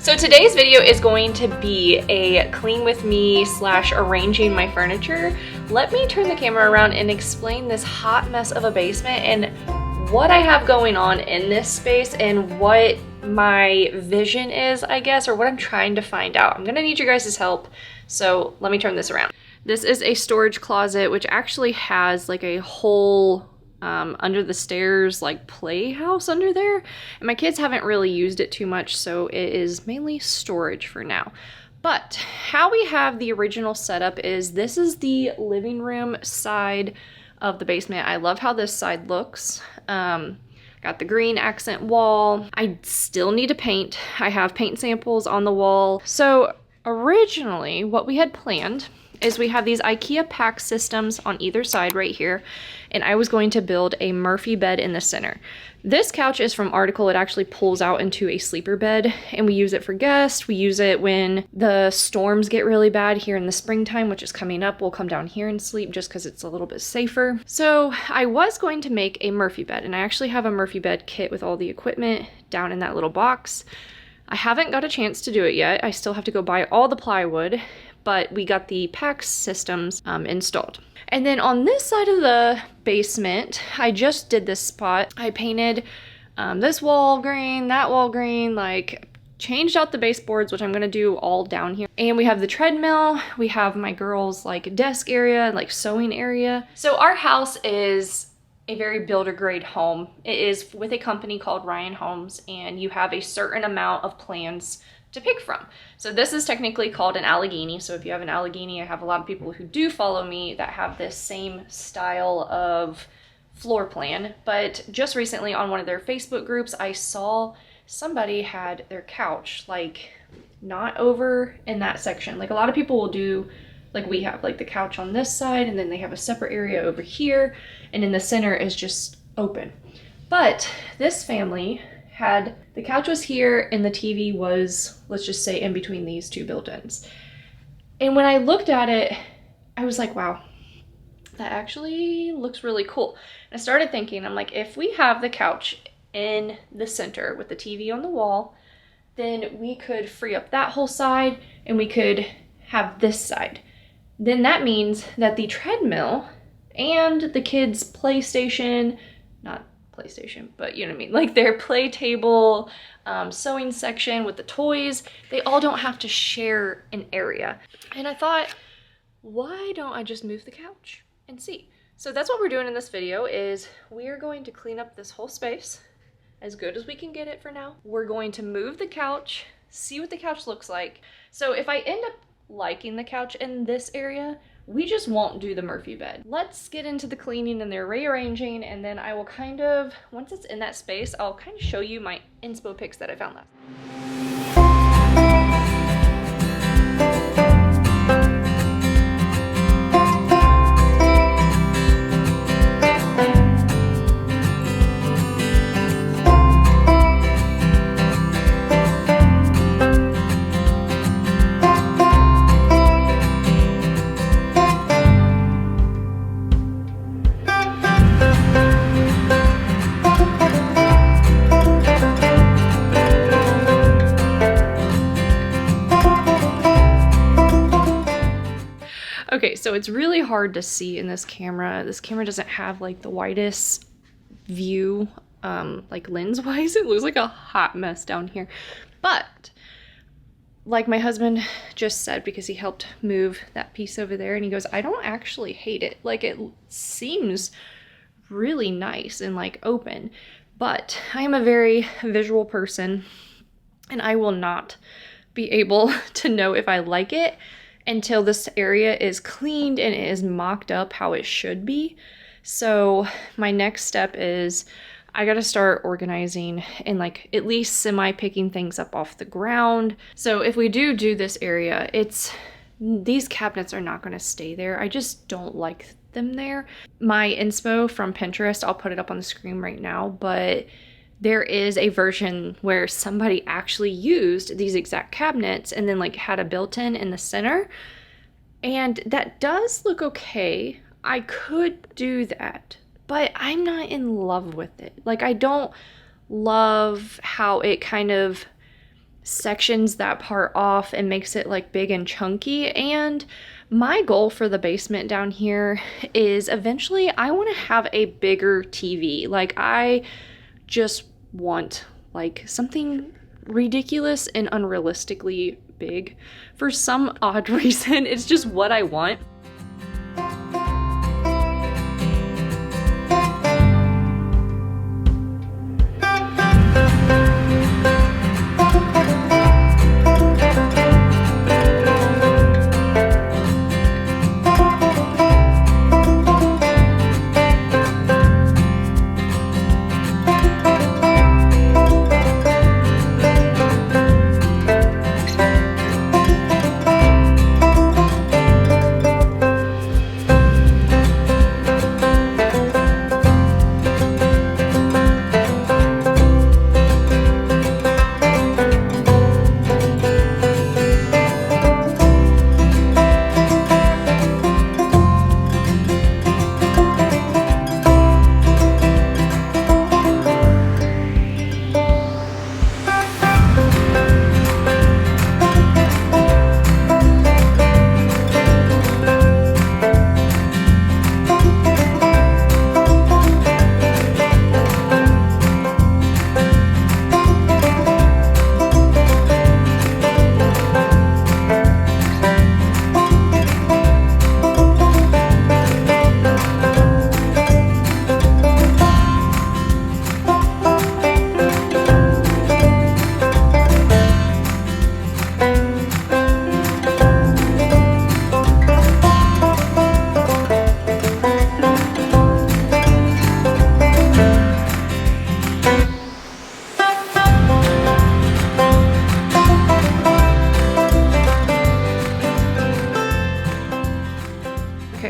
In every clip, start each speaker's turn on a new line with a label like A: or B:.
A: So today's video is going to be a clean with me / arranging my furniture. Let me turn the camera around and explain this hot mess of a basement and what I have going on in this space and what my vision is, I guess, or what I'm trying to find out. I'm gonna need your guys' help, so let me turn this around. This is a storage closet, which actually has like a whole under the stairs like playhouse under there, and my kids haven't really used it too much, so it is mainly storage for now. But how we have the original setup is this is the living room side of the basement. I love how this side looks. Got the green accent wall. I still need to paint. I have paint samples on the wall. So originally what we had planned is we have these IKEA pack systems on either side right here, and I was going to build a Murphy bed in the center. This couch is from Article. It actually pulls out into a sleeper bed, and we use it for guests. We use it when the storms get really bad here in the springtime, which is coming up. We'll come down here and sleep just because it's a little bit safer. So I was going to make a Murphy bed, and I actually have a Murphy bed kit with all the equipment down in that little box. I haven't got a chance to do it yet. I still have to go buy all the plywood, but we got the pack systems installed. And then on this side of the basement, I just did this spot. I painted this wall green, that wall green, like changed out the baseboards, which I'm gonna do all down here. And we have the treadmill. We have my girls' like desk area, like sewing area. So our house is a very builder grade home. It is with a company called Ryan Homes, and you have a certain amount of plans to pick from. So this is technically called an Allegheny. So if you have an Allegheny, I have a lot of people who do follow me that have this same style of floor plan. But just recently on one of their Facebook groups, I saw somebody had their couch like not over in that section. Like a lot of people will do like we have, like the couch on this side, and then they have a separate area over here, and in the center is just open. But this family had, the couch was here and the TV was, let's just say, in between these two built-ins. And when I looked at it, I was like, wow, that actually looks really cool. And I started thinking, I'm like, if we have the couch in the center with the TV on the wall, then we could free up that whole side and we could have this side. Then that means that the treadmill and the kids' PlayStation, not PlayStation, but you know what I mean, like their play table, sewing section with the toys, they all don't have to share an area. And I thought, why don't I just move the couch and see? So that's what we're doing in this video, is we are going to clean up this whole space as good as we can get it for now. We're going to move the couch, see what the couch looks like. So if I end up liking the couch in this area, we just won't do the Murphy bed. Let's get into the cleaning and the rearranging, and then I will kind of, once it's in that space, I'll kind of show you my inspo pics that I found last. Okay, so it's really hard to see in this camera. This camera doesn't have like the widest view, like lens-wise. It looks like a hot mess down here. But like my husband just said, because he helped move that piece over there, and he goes, I don't actually hate it. Like it seems really nice and like open, but I am a very visual person and I will not be able to know if I like it until this area is cleaned and it is mocked up how it should be. So my next step is I gotta start organizing and like at least semi picking things up off the ground. So if we do this area, these cabinets are not gonna stay there. I just don't like them there. My inspo from Pinterest, I'll put it up on the screen right now, but there is a version where somebody actually used these exact cabinets and then like had a built-in in the center, and that does look okay. I could do that, but I'm not in love with it. Like I don't love how it kind of sections that part off and makes it like big and chunky. And my goal for the basement down here is eventually I want to have a bigger TV. Like I just want like something ridiculous and unrealistically big. For some odd reason, it's just what I want.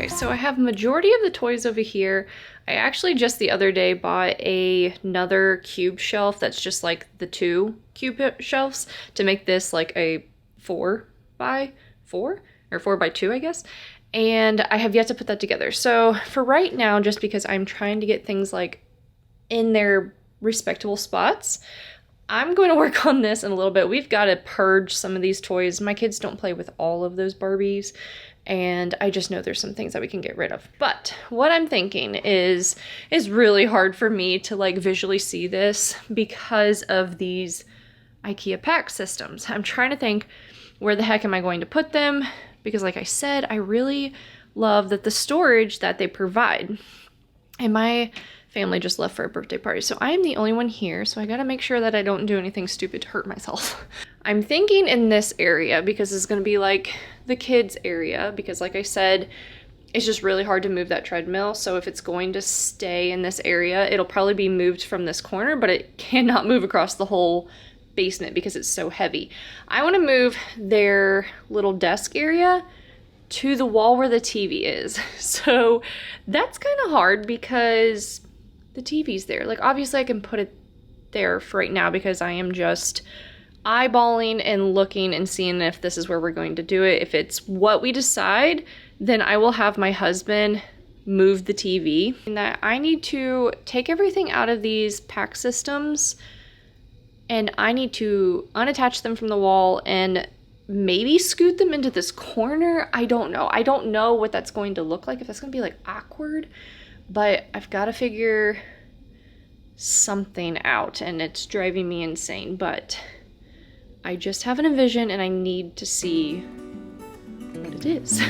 A: So I have majority of the toys over here. I actually just the other day bought another cube shelf that's just like the 2 cube shelves to make this like a 4x4 or 4x2, I guess. And I have yet to put that together. So for right now, just because I'm trying to get things like in their respectable spots, I'm going to work on this in a little bit. We've got to purge some of these toys. My kids don't play with all of those Barbies, and I just know there's some things that we can get rid of. But what I'm thinking is really hard for me to like visually see this because of these IKEA pack systems. I'm trying to think, where the heck am I going to put them? Because like I said, I really love that the storage that they provide. And my family just left for a birthday party, so I am the only one here, so I gotta make sure that I don't do anything stupid to hurt myself. I'm thinking in this area because it's gonna be like the kids area, because like I said, it's just really hard to move that treadmill. So if it's going to stay in this area, it'll probably be moved from this corner, but it cannot move across the whole basement because it's so heavy. I want to move their little desk area to the wall where the TV is. So that's kind of hard because the TV's there. Like obviously I can put it there for right now because I am just eyeballing and looking and seeing if this is where we're going to do it. If it's what we decide, then I will have my husband move the TV. And that I need to take everything out of these pack systems and I need to unattach them from the wall and maybe scoot them into this corner. I don't know. I don't know what that's going to look like, if that's going to be like awkward, but I've got to figure something out and it's driving me insane. But I just have an vision and I need to see what it is.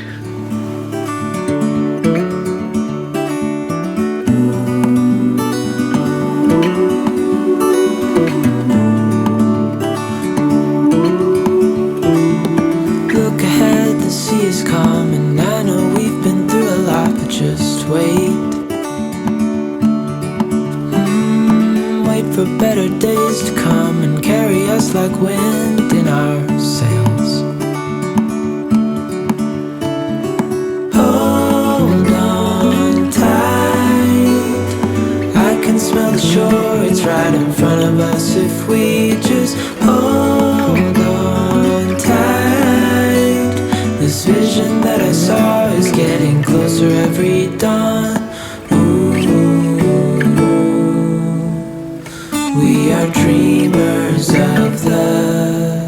B: Look ahead, the sea is calm, and I know we've been through a lot, but just wait. Wait for better days to come and carry us like wind in our sails. Hold on tight, I can smell the shore, it's right in front of us if we just hold on tight. This vision that I saw is getting closer every dawn. We are dreamers of the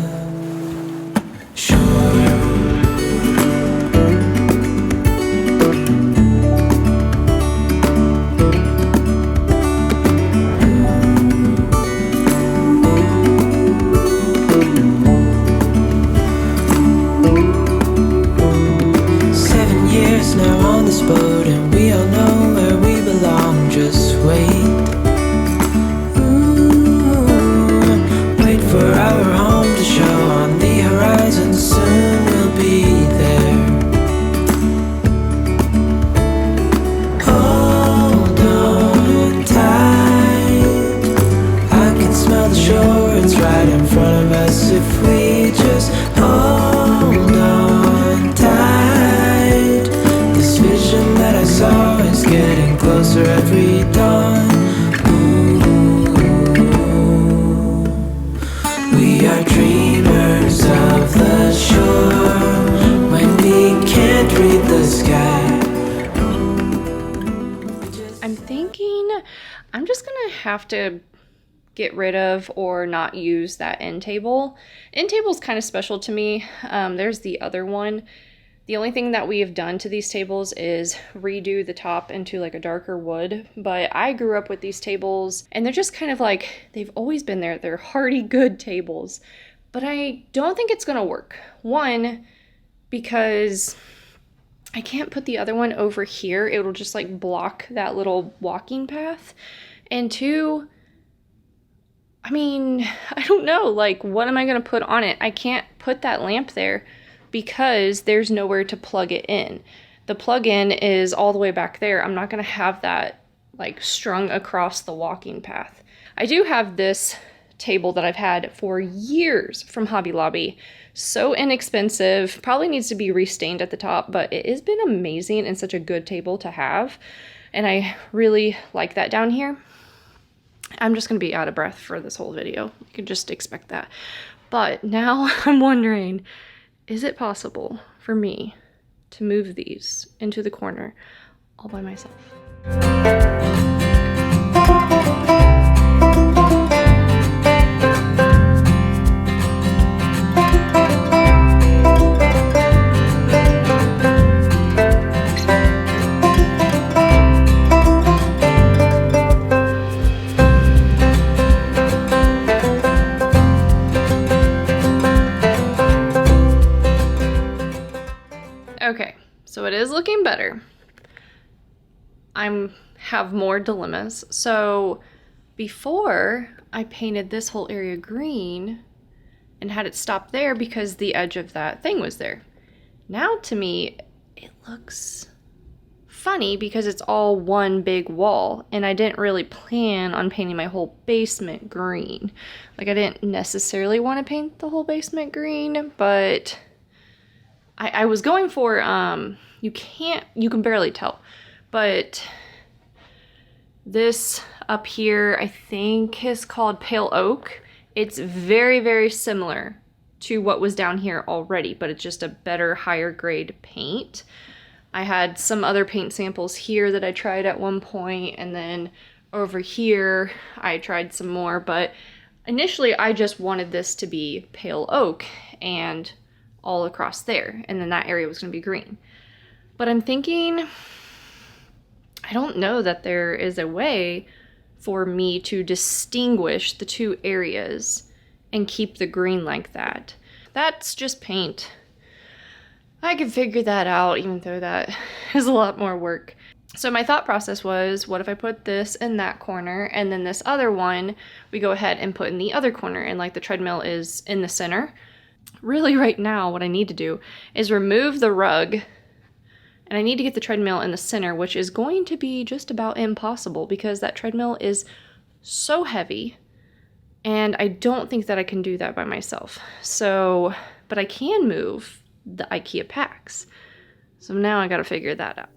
B: smell the shore, it's right in front of us if we just hold on tight. This vision that I saw is getting closer every dawn. Ooh, we are dreamers of the shore when we can't read the sky.
A: I'm thinking I'm just gonna have to get rid of or not use that end table. End table is kind of special to me. There's the other one. The only thing that we have done to these tables is redo the top into like a darker wood, but I grew up with these tables and they're just kind of like, they've always been there. They're hardy, good tables, but I don't think it's gonna work. One, because I can't put the other one over here. It'll just like block that little walking path. And two, I mean, I don't know, like what am I gonna put on it? I can't put that lamp there because there's nowhere to plug it in. The plug-in is all the way back there. I'm not gonna have that like strung across the walking path. I do have this table that I've had for years from Hobby Lobby. So inexpensive, probably needs to be restained at the top, but it has been amazing and such a good table to have. And I really like that down here. I'm just gonna be out of breath for this whole video. You can just expect that. But now I'm wondering, is it possible for me to move these into the corner all by myself? Okay, so it is looking better. I have more dilemmas. So before I painted this whole area green and had it stop there because the edge of that thing was there. Now to me, it looks funny because it's all one big wall and I didn't really plan on painting my whole basement green. Like I didn't necessarily want to paint the whole basement green, but I was going for, you can barely tell, but this up here, I think is called Pale Oak. It's very, very similar to what was down here already, but it's just a better, higher grade paint. I had some other paint samples here that I tried at one point, and then over here, I tried some more, but initially I just wanted this to be Pale Oak, and all across there, and then that area was going to be green. But I'm thinking, I don't know that there is a way for me to distinguish the two areas and keep the green like that. That's just paint. I can figure that out, even though that is a lot more work. So my thought process was, what if I put this in that corner, and then this other one we go ahead and put in the other corner, and like the treadmill is in the center. Really right now what I need to do is remove the rug, and I need to get the treadmill in the center, which is going to be just about impossible because that treadmill is so heavy and I don't think that I can do that by myself. So, but I can move the IKEA packs. So now I gotta figure that out.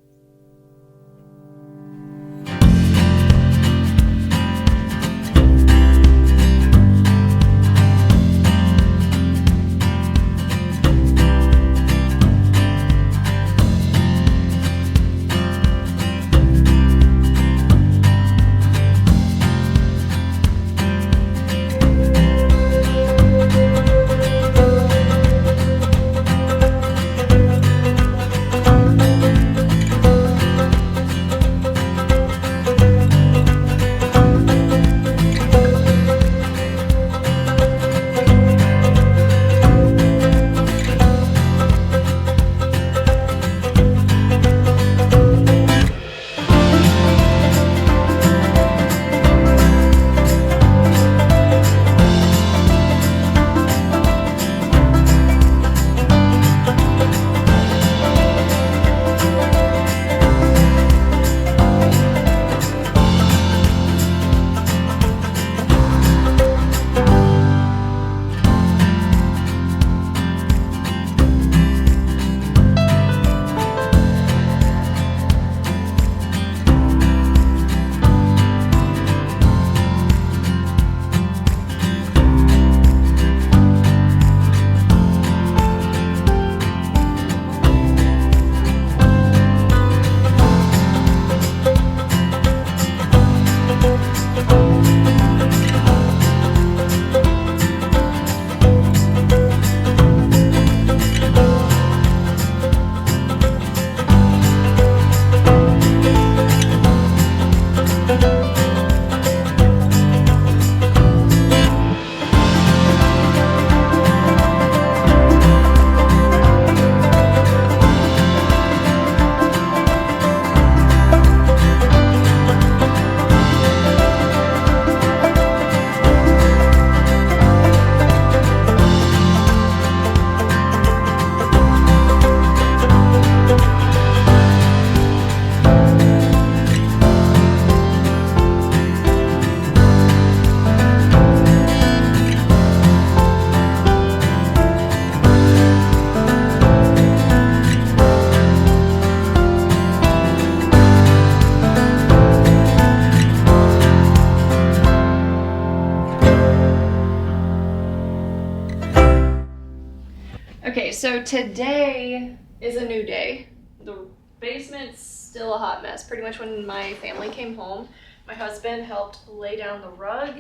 A: so today is a new day. The basement's still a hot mess. Pretty much when my family came home, my husband helped lay down the rug,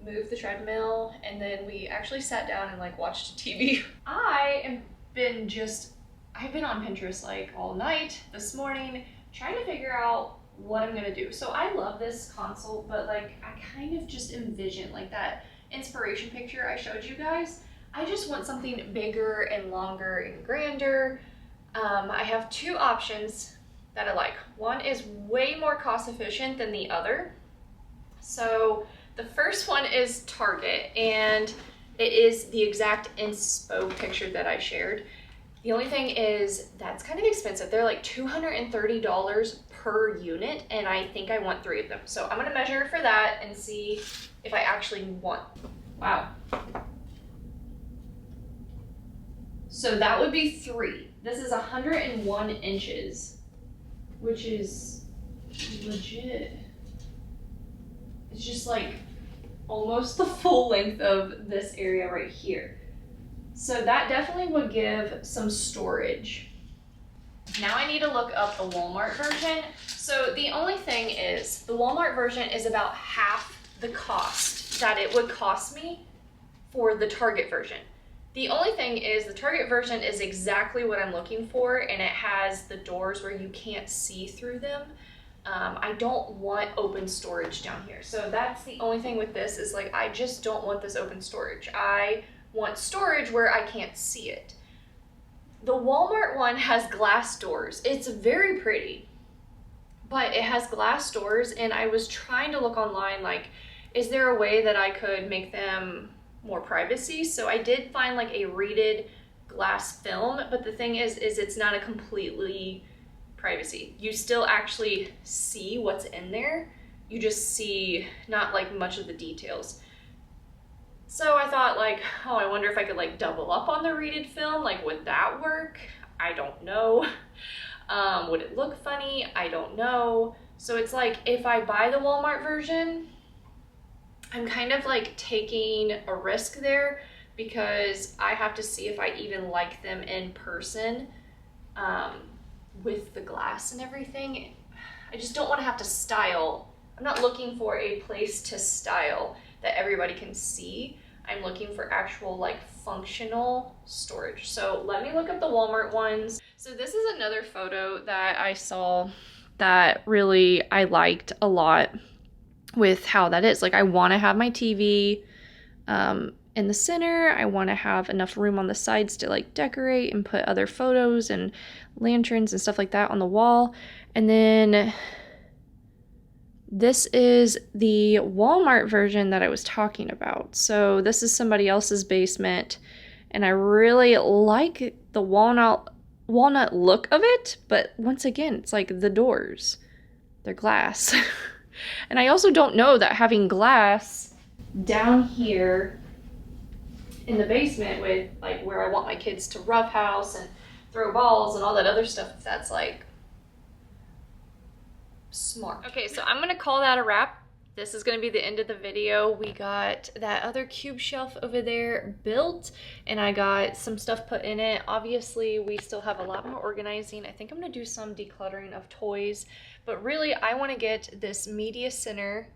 A: move the treadmill, and then we actually sat down and like watched TV. I've been on Pinterest like all night this morning trying to figure out what I'm gonna do. So I love this console, but like I kind of just envision like that inspiration picture I showed you guys. I just want something bigger and longer and grander. I have two options that I like. One is way more cost efficient than the other. So the first one is Target, and it is the exact inspo picture that I shared. The only thing is that's kind of expensive. They're like $230 per unit, and I think I want 3 of them. So I'm gonna measure for that and see if I actually want. Wow. So that would be 3. This is 101 inches, which is legit. It's just like almost the full length of this area right here. So that definitely would give some storage. Now I need to look up the Walmart version. So the only thing is the Walmart version is about half the cost that it would cost me for the Target version. The only thing is the Target version is exactly what I'm looking for, and it has the doors where you can't see through them. I don't want open storage down here. So that's the only thing with this is like, I just don't want this open storage. I want storage where I can't see it. The Walmart one has glass doors. It's very pretty, but it has glass doors, and I was trying to look online, like, is there a way that I could make them more privacy? So I did find like a reeded glass film, but the thing is it's not a completely privacy. You still actually see what's in there. You just see not like much of the details. So I thought like, oh, I wonder if I could like double up on the reeded film. Like, would that work? I don't know. Would it look funny? I don't know. So it's like, if I buy the Walmart version, I'm kind of like taking a risk there because I have to see if I even like them in person with the glass and everything. I just don't want to have to style. I'm not looking for a place to style that everybody can see. I'm looking for actual like functional storage. So let me look up the Walmart ones. So this is another photo that I saw that really I liked a lot with how that is. Like, I want to have my TV in the center. I want to have enough room on the sides to like decorate and put other photos and lanterns and stuff like that on the wall. And then this is the Walmart version that I was talking about. So this is somebody else's basement, and I really like the walnut look of it, but once again, it's like the doors, they're glass. And I also don't know that having glass down here in the basement with like where I want my kids to roughhouse and throw balls and all that other stuff, if that's like smart. Okay, so I'm gonna call that a wrap. This is gonna be the end of the video. We got that other cube shelf over there built, and I got some stuff put in it. Obviously, we still have a lot more organizing. I think I'm gonna do some decluttering of toys, but really I wanna get this media center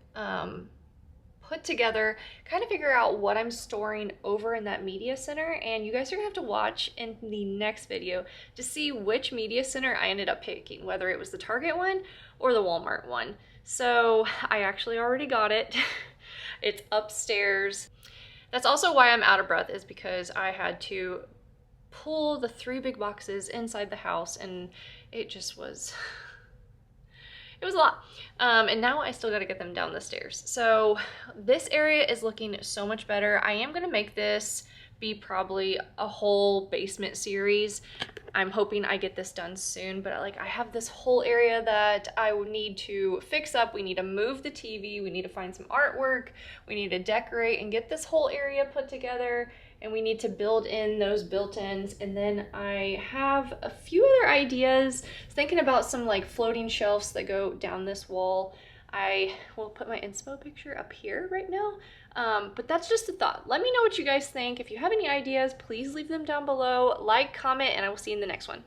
A: put together, kind of figure out what I'm storing over in that media center, and you guys are gonna have to watch in the next video to see which media center I ended up picking, whether it was the Target one or the Walmart one. So I actually already got it. It's upstairs. That's also why I'm out of breath, is because I had to pull the 3 big boxes inside the house, and it just was, it was a lot. And now I still gotta get them down the stairs. So this area is looking so much better. I am gonna make this be probably a whole basement series. I'm hoping I get this done soon, but like I have this whole area that I would need to fix up. We need to move the TV, we need to find some artwork, we need to decorate and get this whole area put together, and we need to build in those built-ins. And then I have a few other ideas, thinking about some like floating shelves that go down this wall. I will put my inspo picture up here right now. But that's just a thought. Let me know what you guys think. If you have any ideas, please leave them down below. Like, comment, and I will see you in the next one.